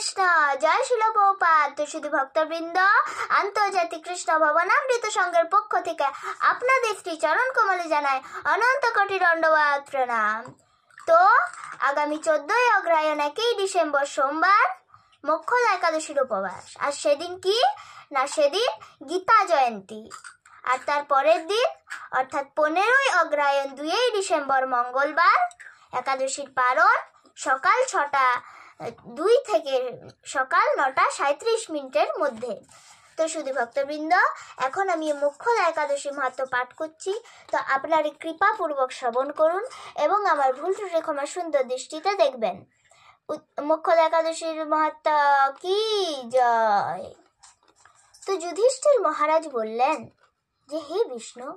কৃষ্ণ। জয় শিল প্রভুপাদ। তো শুধু ভক্তবৃন্দ, আন্তর্জাতিক কৃষ্ণ ভবনামৃত সংঘের পক্ষ থেকে আপনাদের শ্রী চরণ কমলে জানায় অনন্ত কোটি দণ্ডবাদ প্রণাম। তো আগামী 14ই অগ্রহায়ণ 1 ডিসেম্বর সোমবার মোক্ষদা একাদশীর উপবাস। আর সেদিন কি না, সেদিন গীতা জয়ন্তী। আর তার পরের দিন অর্থাৎ 15ই অগ্রহায়ণ 2 ডিসেম্বর মঙ্গলবার একাদশীর পারণ সকাল 6টা 2 থেকে সকাল 9:37 মধ্যে। তো শুধু ভক্তবৃন্দ, এখন আমি মোক্ষদা একাদশী মাহাত্ম্য পাঠ করছি। তো আপনার কৃপাপূর্বক শ্রবণ করুন এবং আমার ভুল ত্রুটি ক্ষমা সুন্দর দৃষ্টিতে দেখবেন। মোক্ষদা একাদশীর মাহাত্ম্য কি জয়। তো যুধিষ্ঠির মহারাজ বললেন যে, হে বিষ্ণু,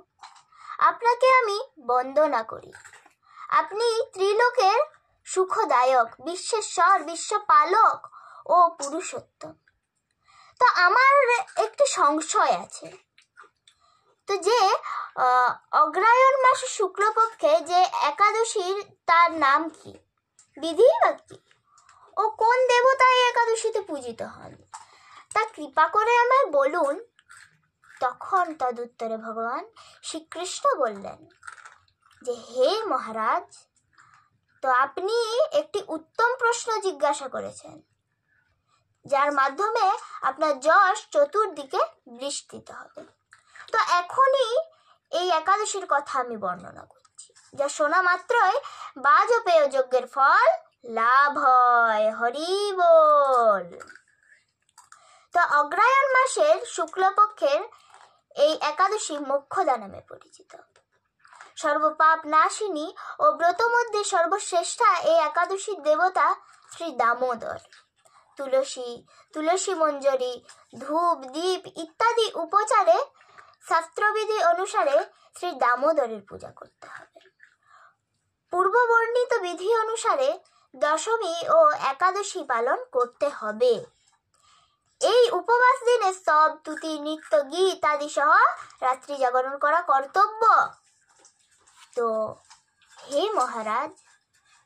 আপনাকে আমি বন্দনা করি। আপনি ত্রিলোকের সুখদায়ক, বিশ্বেশ্বর, বিশ্বপালক ও পুরুষোত্তম। তো আমার একটি সংশয় আছে। তো যে অগ্রহায়ণ মাসের শুক্লপক্ষে যে একাদশীর, তার নাম কি, বিধি বা কি, ও কোন দেবতা এই একাদশীতে পূজিত হন, তা কৃপা করে আমায় বলুন। তখন তদুত্তরে ভগবান শ্রীকৃষ্ণ বললেন যে, হে মহারাজ, তো আপনি একটি উত্তম প্রশ্ন জিজ্ঞাসা করেছেন, যার মাধ্যমে আপনার যশ চতুর্দিকে বিস্তৃত হবে। তো এখনই এই একাদশীর কথা আমি বর্ণনা করছি, যা শোনা মাত্রই বাজপেয় যজ্ঞের ফল লাভ হয়। হরি বল। তো অগ্রহায়ণ মাসের শুক্লপক্ষের এই একাদশী মোক্ষদা নামে পরিচিত। সর্বপাপ নাশিনী ও ব্রত মধ্যে সর্বশ্রেষ্ঠা এই একাদশীর দেবতা শ্রী দামোদর। তুলসী মঞ্জরি, ধূপ, দীপ ইত্যাদি উপচারে শাস্ত্রবিধি অনুসারে শ্রী দামোদরের পূজা করতে হবে। পূর্ববর্ণিত বিধি অনুসারে দশমী ও একাদশী পালন করতে হবে। এই উপবাস দিনে স্তব, তুতি, নৃত্য, গীত আদি সহ রাত্রি জাগরণ করা কর্তব্য। তো হে মহারাজ,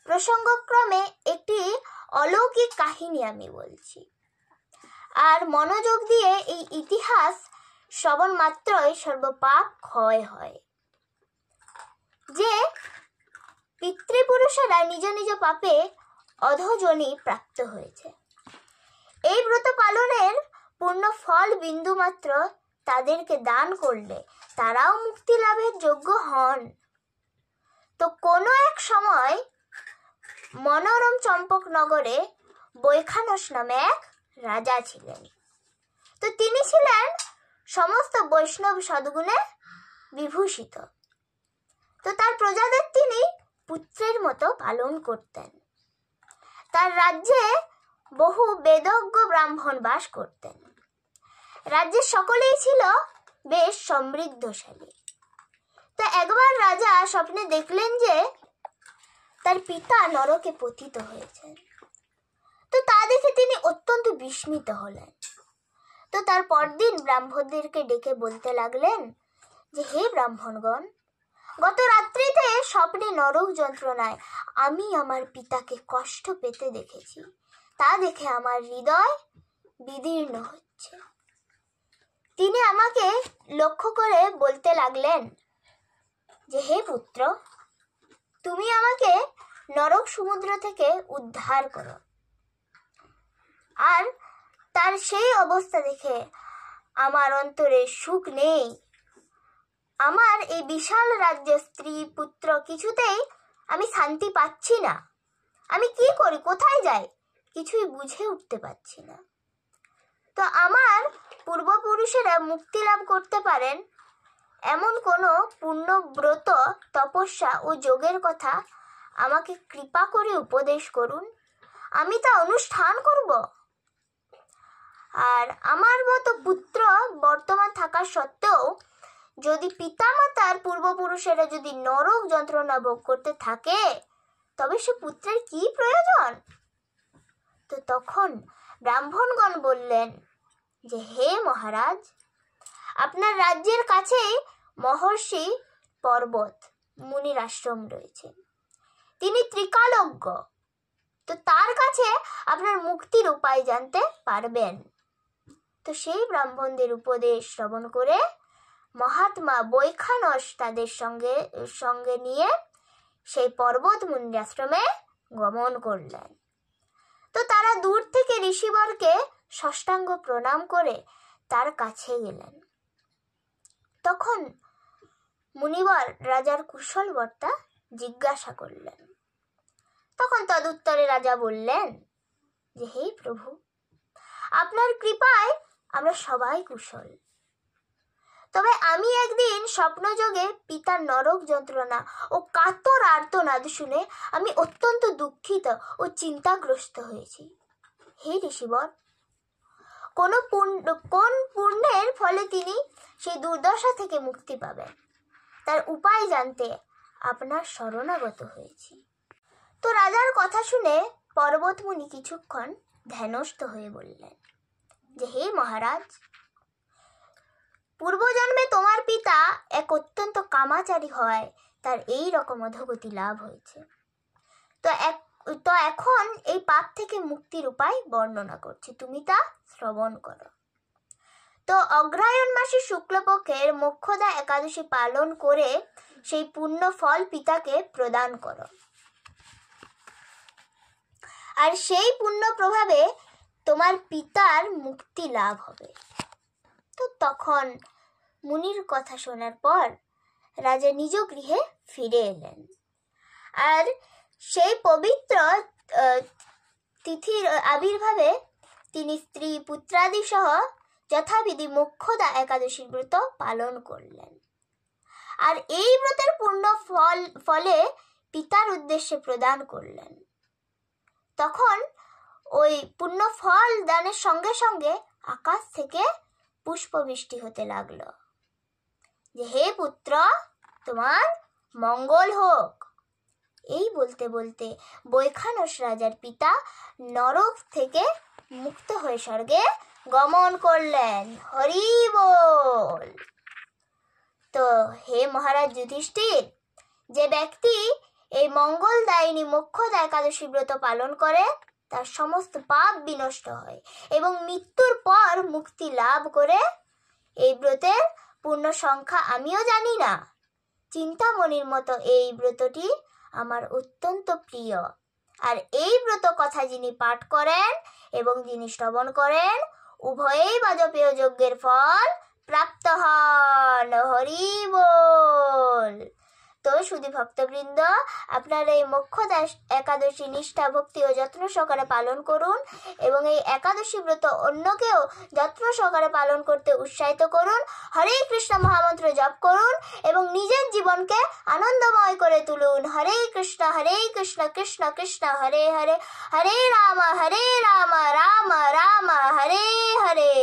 প্রসঙ্গক্রমে একটি অলৌকিক কাহিনী আমি বলছি, আর মনোযোগ দিয়ে এই ইতিহাস শ্রবণ মাত্রই সর্বপাপ ক্ষয় হয়। যে পিতৃপুরুষেরা নিজ নিজ পাপে অধোজনি প্রাপ্ত হয়েছে, এই ব্রত পালনের পূর্ণ ফল বিন্দু মাত্র তাদেরকে দান করলে তারাও মুক্তি লাভের যোগ্য হন। তো কোনো এক সময় মনোরম চম্পকনগরে বৈখানস নামে এক রাজা ছিলেন। তো তিনি ছিলেন সমস্ত বৈষ্ণব সদ্গুণে বিভূষিত। তো তার প্রজাদের তিনি পুত্রের মতো পালন করতেন। তার রাজ্যে বহু বেদজ্ঞ ব্রাহ্মণ বাস করতেন। রাজ্যের সকলেই ছিল বেশ সমৃদ্ধশালী। তো একবার রাজা স্বপ্নে দেখলেন যে তার পিতা নরকে পতিত হয়েছেন। তো তা দেখে তিনি অত্যন্ত বিস্মিত হলেন। তো তার পরদিন ব্রাহ্মণদেরকে ডেকে বলতে লাগলেন যে, হে ব্রাহ্মণগণ, গত রাত্রিতে স্বপ্নে নরক যন্ত্রণায় আমি আমার পিতাকে কষ্ট পেতে দেখেছি। তা দেখে আমার হৃদয় বিদীর্ণ হচ্ছে। তিনি আমাকে লক্ষ্য করে বলতে লাগলেন যে, হে পুত্র, তুমি আমাকে নরক সমুদ্র থেকে উদ্ধার করো। আর তার সেই অবস্থা দেখে আমার অন্তরে সুখ নেই। আমার এই বিশাল রাজ্য, স্ত্রী, পুত্র, কিছুতেই আমি শান্তি পাচ্ছি না। আমি কি করি, কোথায় যাই, কিছুই বুঝে উঠতে পারছি না। তো আমার পূর্বপুরুষেরা মুক্তি লাভ করতে পারেন এমন কোনো পূর্ণব্রত, তপস্যা ও যোগের কথা আমাকে কৃপা করে উপদেশ করুন, আমি তা অনুষ্ঠান করব। আর আমার মতো পুত্র বর্তমান থাকা সত্ত্বেও যদি পিতামাতার পূর্বপুরুষেরা যদি নরক যন্ত্রণা ভোগ করতে থাকে, তবে সে পুত্রের কি প্রয়োজন? তো তখন ব্রাহ্মণগণ বললেন যে, হে মহারাজ, আপনার রাজ্যের কাছেই মহর্ষি পর্বত মুনির আশ্রম রয়েছে। তিনি ত্রিকালজ্ঞ, তো তার কাছে আপনার মুক্তির উপায় জানতে পারবেন। তো সেই ব্রাহ্মণদের উপদেশ শ্রবণ করে মহাত্মা বৈখানস তাদের সঙ্গে নিয়ে সেই পর্বত মুনি আশ্রমে গমন করলেন। তো তারা দূর থেকে ঋষিবরকে সাষ্টাঙ্গ প্রণাম করে তার কাছে গেলেন। তখন মুনিবর রাজার কুশল বার্তা জিজ্ঞাসা করলেন। তখন তদুত্তরে রাজা বললেন যে, হে প্রভু, আপনার কৃপায় আমরা সবাই কুশল। তবে আমি একদিন স্বপ্নযোগে পিতার নরক যন্ত্রণা ও কাতর আর্তনাদ শুনে আমি অত্যন্ত দুঃখিত ও চিন্তাগ্রস্ত হয়েছি। হে ঋষিবর, কোন পুণ্যের ফলে তিনি সেই দুর্দশা থেকে মুক্তি পাবেন, তার উপায় জানতে আপনার শরণাগত হয়েছি। তো রাজার কথা শুনে পর্বতমুনি কিছুক্ষণ ধ্যানস্থ হয়ে বললেন যে, হে মহারাজ, পূর্বজন্মে তোমার পিতা এক অত্যন্ত কামাচারী হয় তার এই রকম অধোগতি লাভ হয়েছে। তো এখন এই পাপ থেকে মুক্তির উপায় বর্ণনা করছি, তুমি তা শ্রবণ করো। তো অগ্রহায়ণ মাসে শুক্লপক্ষের মোক্ষদা একাদশী পালন করে সেই পুণ্য ফল পিতাকে প্রদান করো, আর সেই পুণ্য প্রভাবে তোমার পিতার মুক্তি লাভ হবে। তো তখন মুনির কথা শোনার পর রাজা নিজ গৃহে ফিরে এলেন, আর সেই পবিত্র তিথির আবির্ভাবে তিনি স্ত্রী পুত্রাদি সহ যথাবিধি মোক্ষদা একাদশীর ব্রত পালন করলেন, আর এই ব্রতের পূর্ণ ফলে পিতার উদ্দেশ্যে প্রদান করলেন। তখন ওই পুণ্য ফল দানের সঙ্গে সঙ্গে আকাশ থেকে পুষ্পবৃষ্টি হতে লাগলো যে, হে পুত্র, তোমার মঙ্গল হোক। এই বলতে বলতে বৈখানস রাজার পিতা নরক থেকে মুক্ত হয়ে স্বর্গে গমন করলেন। হরি বল। তো হে মহারাজ যুধিষ্ঠির, যে ব্যক্তি এই মঙ্গলদায়িনী মোক্ষদা একাদশী ব্রত পালন করে তার সমস্ত পাপ বিনষ্ট হয় এবং মৃত্যুর পর মুক্তি লাভ করে। এই ব্রতের পূর্ণ সংখ্যা আমিও জানি না, চিন্তামণির মতো এই ব্রতটি আমার অত্যন্ত প্রিয়, আর এই ব্রত কথা যিনি পাঠ করেন এবং যিনি শ্রবণ করেন উভয়েই বাজপেয় যজ্ঞের ফল প্রাপ্ত হন। হরি বল। তো শুধু ভক্তবৃন্দ, আপনারা এই মোক্ষদা একাদশী নিষ্ঠা ভক্তি ও যত্ন সহকারে পালন করুন এবং এই একাদশী ব্রত অন্যকেও যত্ন সহকারে পালন করতে উৎসাহিত করুন। হরে কৃষ্ণ মহামন্ত্র জপ করুন এবং নিজের জীবনকে আনন্দময় করে তুলুন। হরে কৃষ্ণ কৃষ্ণ কৃষ্ণ হরে হরে, হরে রাম রাম রাম হরে হরে।